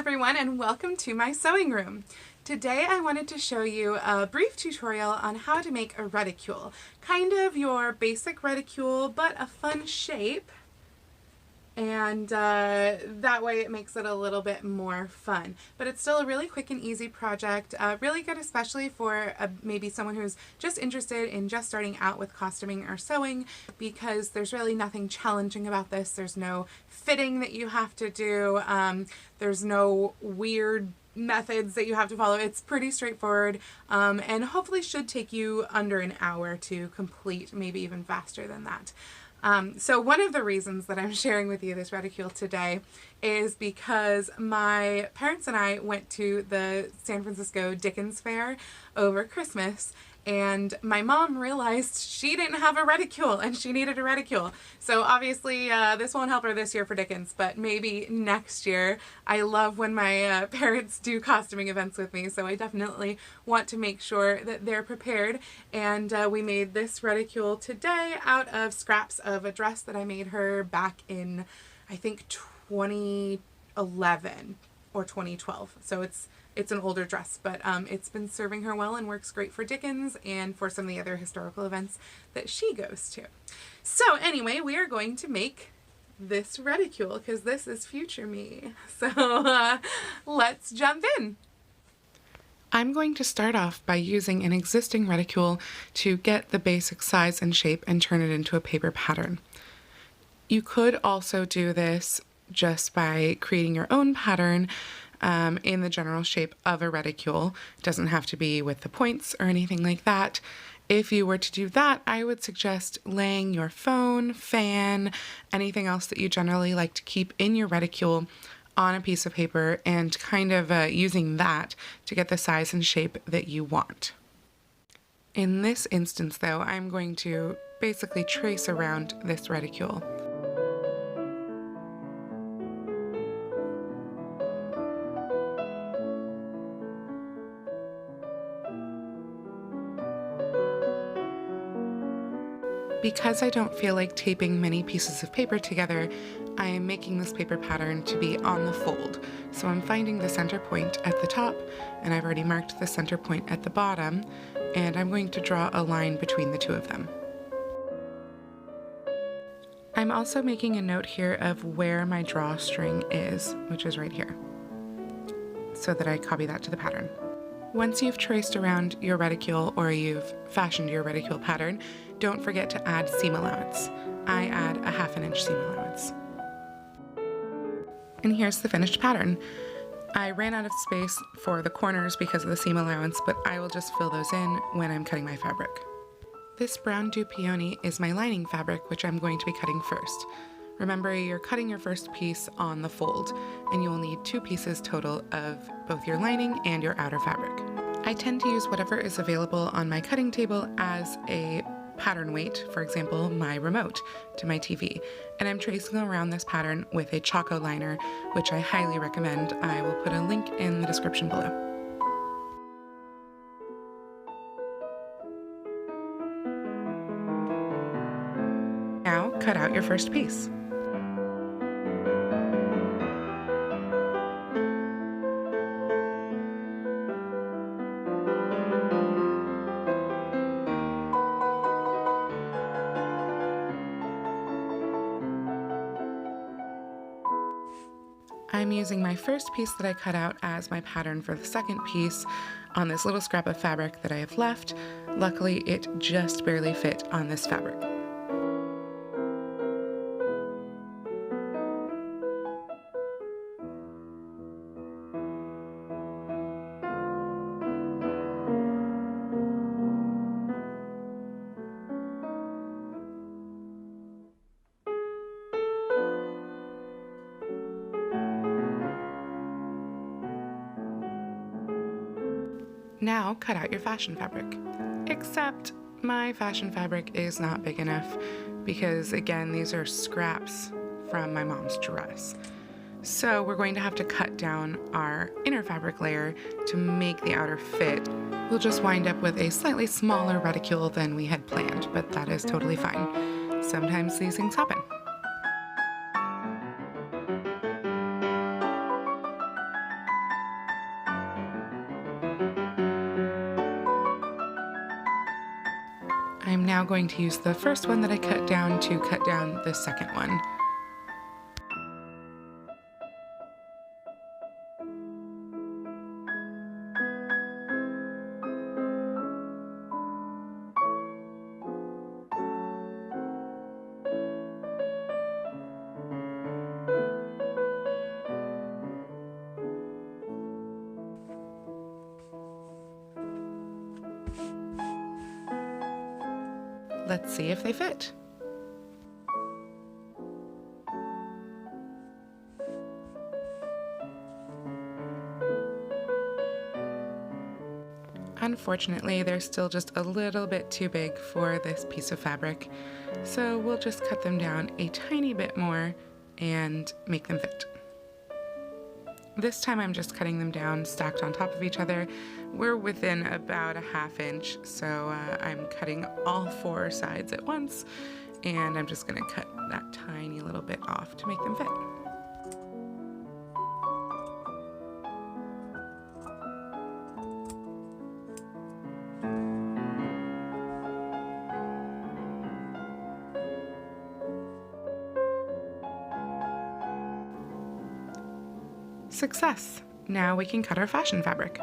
everyone, and welcome to my sewing room. Today I wanted to show you a brief tutorial on how to make a reticule. Kind of your basic reticule, but a fun shape. And that way it makes it a little bit more fun. But it's still a really quick and easy project, really good especially for maybe someone who's just interested in just starting out with costuming or sewing, because there's really nothing challenging about this. There's no fitting that you have to do, there's no weird methods that you have to follow. It's pretty straightforward, and hopefully should take you under an hour to complete, maybe even faster than that. So one of the reasons that I'm sharing with you this reticule today is because my parents and I went to the San Francisco Dickens Fair over Christmas, and my mom realized she didn't have a reticule and she needed a reticule. So obviously this won't help her this year for Dickens, but maybe next year. I love when my parents do costuming events with me, so I definitely want to make sure that they're prepared. And we made this reticule today out of scraps of a dress that I made her back in, I think, 2011 or 2012. So it's an older dress, but it's been serving her well and works great for Dickens and for some of the other historical events that she goes to. So anyway, we are going to make this reticule because this is future me. So let's jump in. I'm going to start off by using an existing reticule to get the basic size and shape and turn it into a paper pattern. You could also do this just by creating your own pattern in the general shape of a reticule. It doesn't have to be with the points or anything like that. If you were to do that, I would suggest laying your phone, fan, anything else that you generally like to keep in your reticule on a piece of paper and kind of using that to get the size and shape that you want. In this instance though, I'm going to basically trace around this reticule. Because I don't feel like taping many pieces of paper together, I am making this paper pattern to be on the fold. So I'm finding the center point at the top, and I've already marked the center point at the bottom, and I'm going to draw a line between the two of them. I'm also making a note here of where my drawstring is, which is right here, so that I copy that to the pattern. Once you've traced around your reticule or you've fashioned your reticule pattern, don't forget to add seam allowance. I add a 1/2 inch seam allowance. And here's the finished pattern. I ran out of space for the corners because of the seam allowance, but I will just fill those in when I'm cutting my fabric. This brown dew peony is my lining fabric, which I'm going to be cutting first. Remember, you're cutting your first piece on the fold, and you'll need 2 pieces total of both your lining and your outer fabric. I tend to use whatever is available on my cutting table as a pattern weight, for example, my remote to my TV, and I'm tracing around this pattern with a Choco liner, which I highly recommend. I will put a link in the description below. Now cut out your first piece. I'm using my first piece that I cut out as my pattern for the second piece on this little scrap of fabric that I have left. Luckily, it just barely fit on this fabric. Now cut out your fashion fabric. Except my fashion fabric is not big enough because, again, these are scraps from my mom's dress. So we're going to have to cut down our inner fabric layer to make the outer fit. We'll just wind up with a slightly smaller reticule than we had planned, but that is totally fine. Sometimes these things happen. now going to use the first one that I cut down to cut down the second one. Let's see if they fit. Unfortunately, they're still just a little bit too big for this piece of fabric, so we'll just cut them down a tiny bit more and make them fit. This time I'm just cutting them down stacked on top of each other. We're within about a ½ inch, so I'm cutting all 4 sides at once, and I'm just going to cut that tiny little bit off to make them fit. Success! Now we can cut our fashion fabric.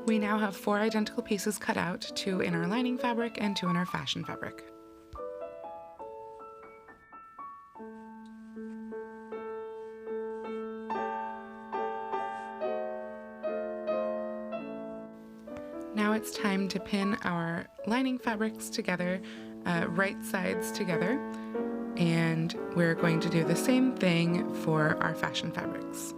We now have 4 identical pieces cut out, 2 in our lining fabric and 2 in our fashion fabric. Now it's time to pin our lining fabrics together, right sides together, and we're going to do the same thing for our fashion fabrics.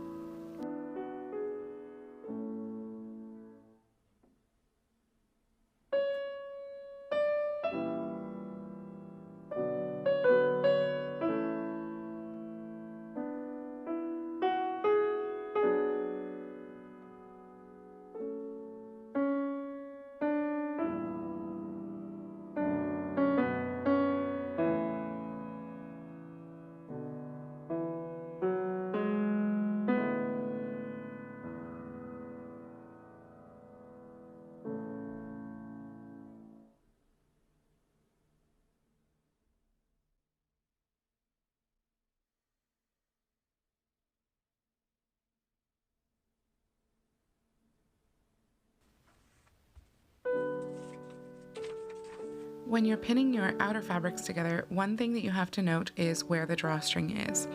When you're pinning your outer fabrics together, one thing that you have to note is where the drawstring is.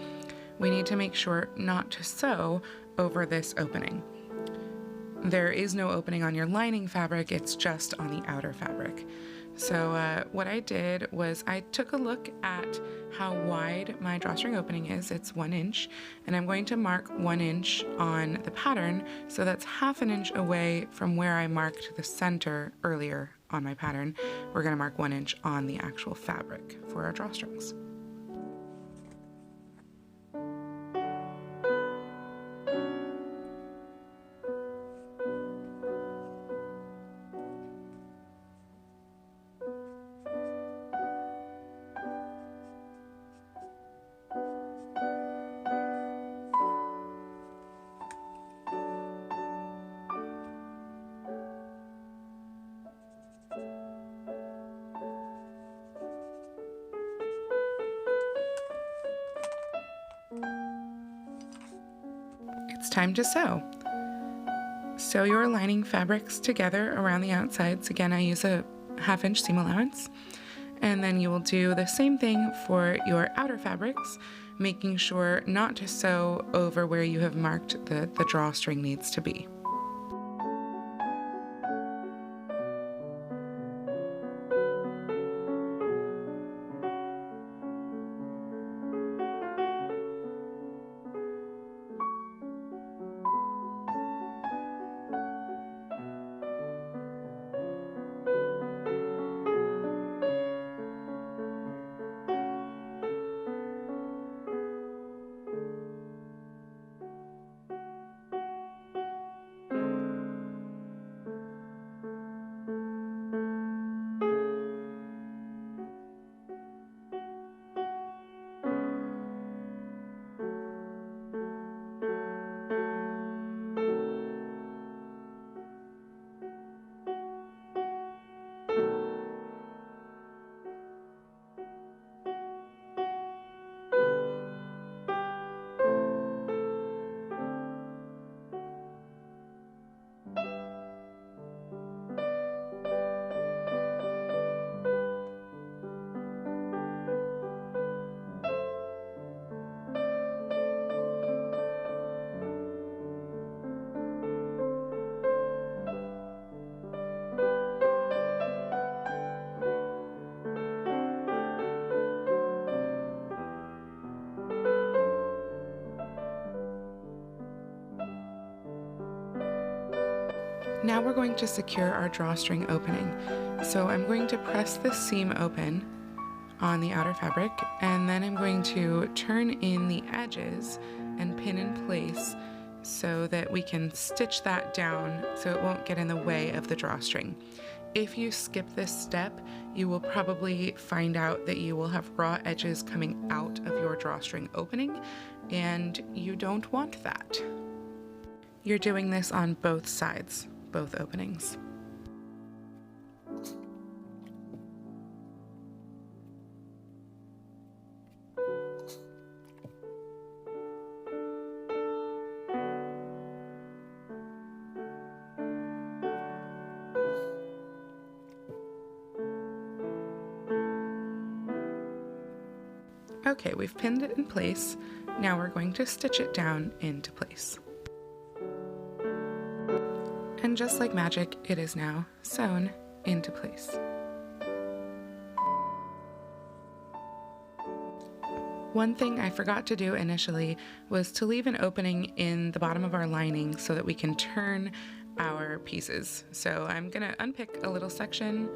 We need to make sure not to sew over this opening. There is no opening on your lining fabric, it's just on the outer fabric. So what I did was I took a look at how wide my drawstring opening is. It's 1 inch, and I'm going to mark 1 inch on the pattern, so that's ½ an inch away from where I marked the center earlier on my pattern. We're going to mark 1 inch on the actual fabric for our drawstrings. it's time to sew. Sew your lining fabrics together around the outsides. Again, I use a 1/2 inch seam allowance. And then you will do the same thing for your outer fabrics, making sure not to sew over where you have marked the drawstring needs to be. Now we're going to secure our drawstring opening. So I'm going to press the seam open on the outer fabric, and then I'm going to turn in the edges and pin in place so that we can stitch that down so it won't get in the way of the drawstring. If you skip this step, you will probably find out that you will have raw edges coming out of your drawstring opening, and you don't want that. You're doing this on both sides, both openings. Okay, we've pinned it in place. Now we're going to stitch it down into place. And just like magic, it is now sewn into place. One thing I forgot to do initially was to leave an opening in the bottom of our lining so that we can turn our pieces. So I'm gonna unpick a little section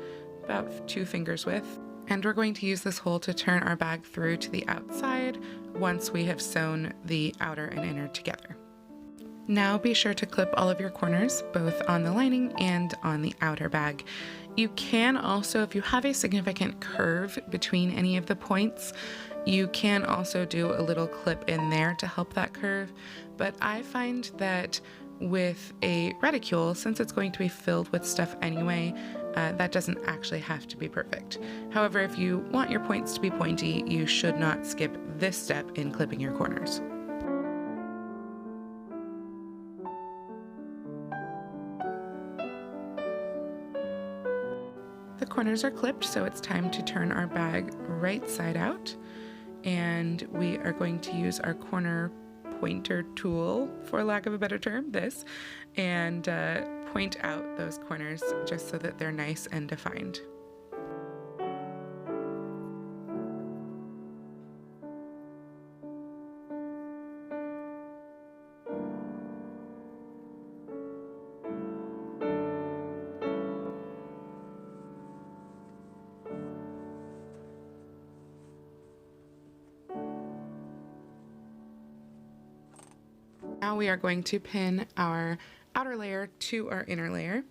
about 2 fingers width, and we're going to use this hole to turn our bag through to the outside once we have sewn the outer and inner together. Now be sure to clip all of your corners, both on the lining and on the outer bag. You can also, if you have a significant curve between any of the points, you can also do a little clip in there to help that curve. But I find that with a reticule, since it's going to be filled with stuff anyway, that doesn't actually have to be perfect. However, if you want your points to be pointy, you should not skip this step in clipping your corners. The corners are clipped, so it's time to turn our bag right side out, and we are going to use our corner pointer tool, for lack of a better term, and point out those corners just so that they're nice and defined. Now we are going to pin our outer layer to our inner layer.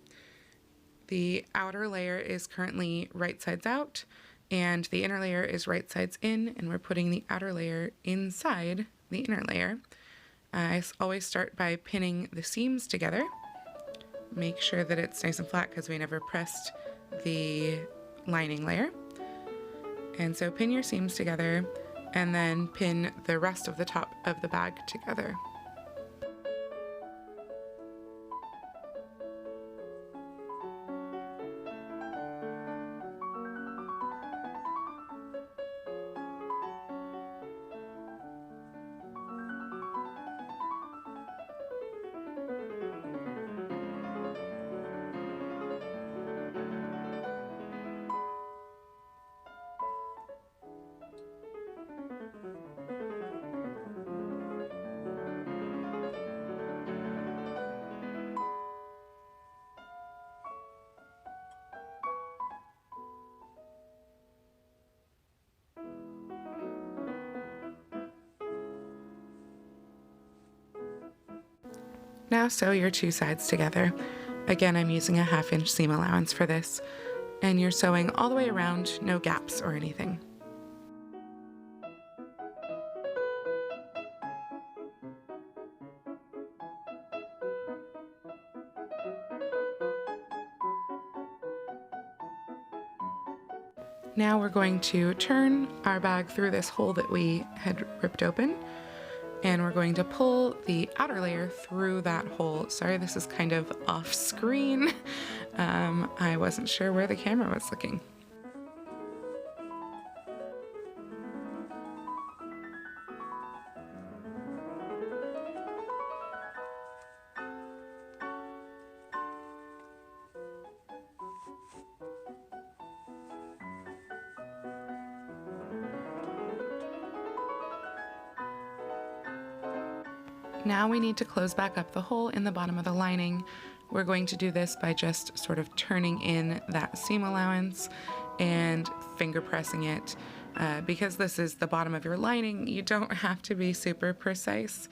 The outer layer is currently right sides out, and the inner layer is right sides in, and we're putting the outer layer inside the inner layer. I always start by pinning the seams together. Make sure that it's nice and flat because we never pressed the lining layer. And so pin your seams together and then pin the rest of the top of the bag together. Now sew your two sides together. Again, I'm using a 1/2 inch seam allowance for this, and you're sewing all the way around, no gaps or anything. Now we're going to turn our bag through this hole that we had ripped open, and we're going to pull the outer layer through that hole. Sorry, this is kind of off screen. I wasn't sure where the camera was looking. Now we need to close back up the hole in the bottom of the lining. We're going to do this by just sort of turning in that seam allowance and finger pressing it. Because this is the bottom of your lining, you don't have to be super precise,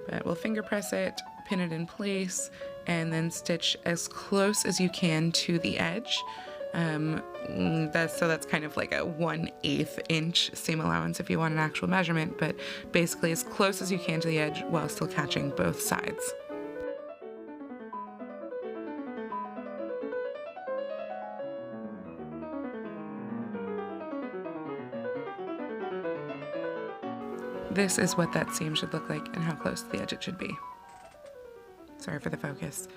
but we'll finger press it, pin it in place, and then stitch as close as you can to the edge. So that's kind of like a 1/8 inch seam allowance if you want an actual measurement, but basically as close as you can to the edge while still catching both sides. This is what that seam should look like and how close to the edge it should be. Sorry for the focus.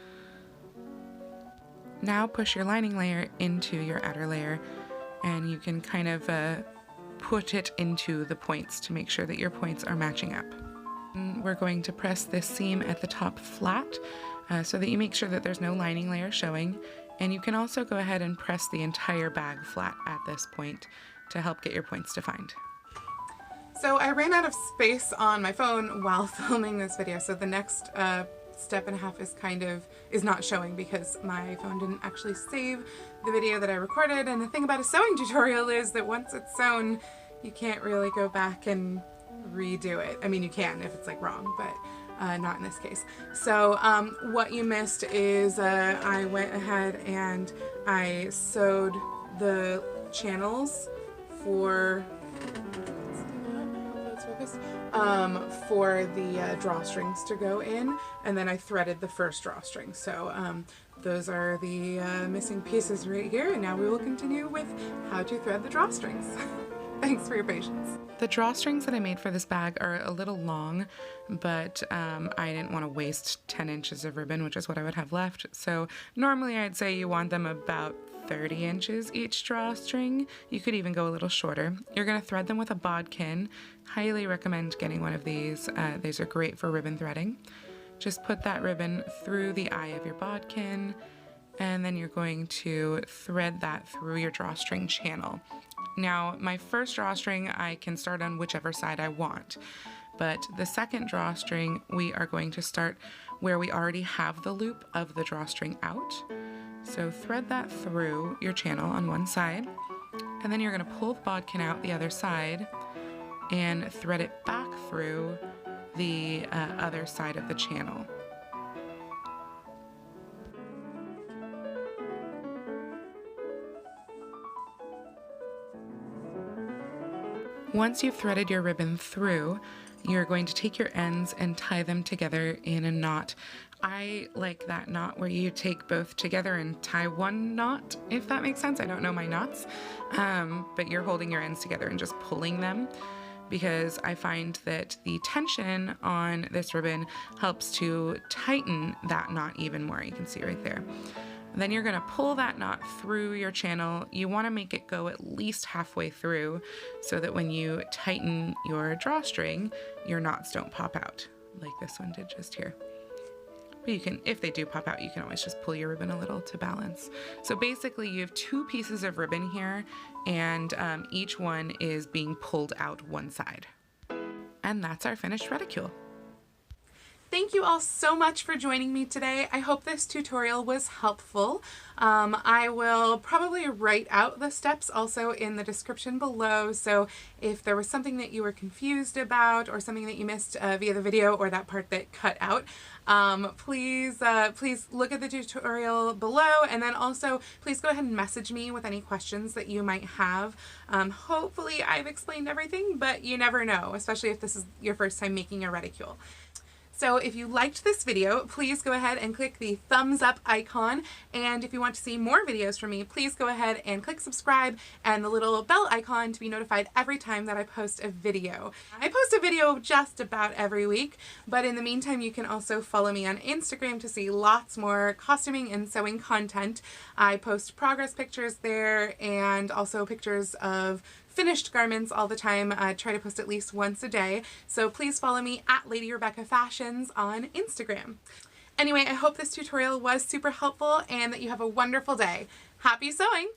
Now push your lining layer into your outer layer, and you can kind of put it into the points to make sure that your points are matching up. And we're going to press this seam at the top flat so that you make sure that there's no lining layer showing, and you can also go ahead and press the entire bag flat at this point to help get your points defined. So I ran out of space on my phone while filming this video, so the next step and a half is not showing because my phone didn't actually save the video that I recorded. And the thing about a sewing tutorial is that once it's sewn, you can't really go back and redo it. I mean, you can if it's like wrong, but not in this case. So what you missed is I went ahead and I sewed the channels for the drawstrings to go in, and then I threaded the first drawstring. So those are the missing pieces right here, and now we will continue with how to thread the drawstrings. Thanks for your patience. The drawstrings that I made for this bag are a little long, but I didn't want to waste 10 inches of ribbon, which is what I would have left. So normally I'd say you want them about 30 inches each drawstring. You could even go a little shorter. You're going to thread them with a bodkin. Highly recommend getting one of these. These are great for ribbon threading. Just put that ribbon through the eye of your bodkin, and then you're going to thread that through your drawstring channel. Now, my first drawstring, I can start on whichever side I want, but the second drawstring, we are going to start where we already have the loop of the drawstring out. So thread that through your channel on one side, and then you're going to pull the bodkin out the other side and thread it back through the other side of the channel. Once you've threaded your ribbon through, you're going to take your ends and tie them together in a knot. I like that knot where you take both together and tie one knot, if that makes sense. I don't know my knots, but you're holding your ends together and just pulling them, because I find that the tension on this ribbon helps to tighten that knot even more. You can see right there. Then you're going to pull that knot through your channel. You want to make it go at least halfway through so that when you tighten your drawstring, your knots don't pop out like this one did just here. But you can, if they do pop out, you can always just pull your ribbon a little to balance. So basically you have two pieces of ribbon here, and each one is being pulled out one side. And that's our finished reticule. Thank you all so much for joining me today. I hope this tutorial was helpful. I will probably write out the steps also in the description below, so if there was something that you were confused about or something that you missed via the video or that part that cut out, please look at the tutorial below, and then also please go ahead and message me with any questions that you might have. Hopefully I've explained everything, but you never know, especially if this is your first time making a reticule. So if you liked this video, please go ahead and click the thumbs up icon, and if you want to see more videos from me, please go ahead and click subscribe and the little bell icon to be notified every time that I post a video. I post a video just about every week, but in the meantime you can also follow me on Instagram to see lots more costuming and sewing content. I post progress pictures there and also pictures of finished garments all the time. I try to post at least once a day, so please follow me at Lady Rebecca Fashions on Instagram. Anyway, I hope this tutorial was super helpful and that you have a wonderful day. Happy sewing!